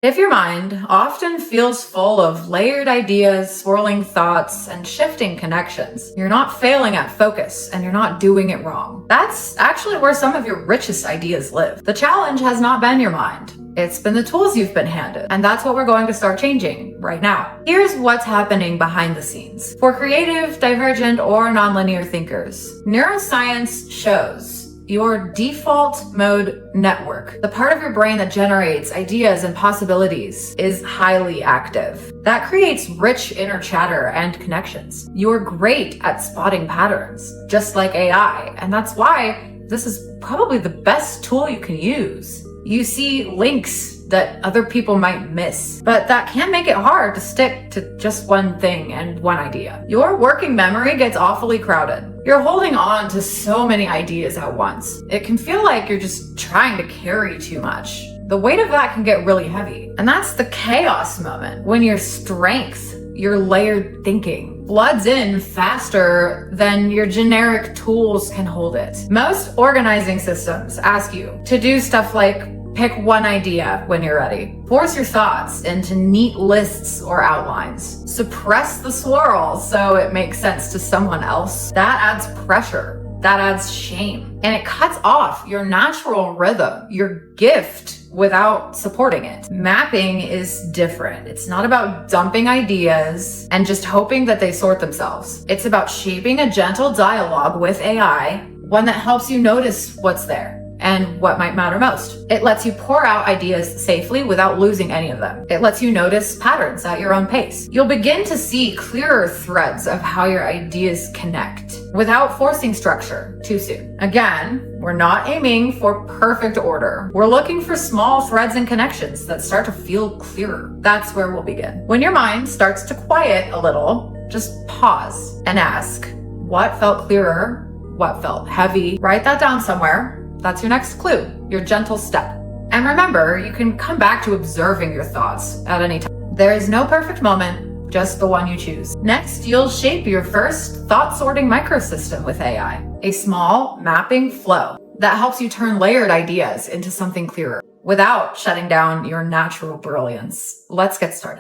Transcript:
If your mind often feels full of layered ideas, swirling thoughts, and shifting connections, you're not failing at focus and you're not doing it wrong. That's actually where some of your richest ideas live. The challenge has not been your mind. It's been the tools you've been handed, and that's what we're going to start changing right now. Here's what's happening behind the scenes. For creative, divergent, or nonlinear thinkers, neuroscience shows your default mode network, the part of your brain that generates ideas and possibilities, is highly active. That creates rich inner chatter and connections. You're great at spotting patterns, just like AI, and that's why this is probably the best tool you can use. You see links that other people might miss, but that can make it hard to stick to just one thing and one idea. Your working memory gets awfully crowded. You're holding on to so many ideas at once. It can feel like you're just trying to carry too much. The weight of that can get really heavy. And that's the chaos moment, when your strength, your layered thinking, floods in faster than your generic tools can hold it. Most organizing systems ask you to do stuff like pick one idea when you're ready. Force your thoughts into neat lists or outlines. Suppress the swirl so it makes sense to someone else. That adds pressure. That adds shame. And it cuts off your natural rhythm, your gift, without supporting it. Mapping is different. It's not about dumping ideas and just hoping that they sort themselves. It's about shaping a gentle dialogue with AI, one that helps you notice what's there and what might matter most. It lets you pour out ideas safely without losing any of them. It lets you notice patterns at your own pace. You'll begin to see clearer threads of how your ideas connect without forcing structure too soon. Again, we're not aiming for perfect order. We're looking for small threads and connections that start to feel clearer. That's where we'll begin. When your mind starts to quiet a little, just pause and ask, what felt clearer? What felt heavy? Write that down somewhere. That's your next clue, your gentle step. And remember, you can come back to observing your thoughts at any time. There is no perfect moment, just the one you choose. Next, you'll shape your first thought sorting microsystem with AI, a small mapping flow that helps you turn layered ideas into something clearer without shutting down your natural brilliance. Let's get started.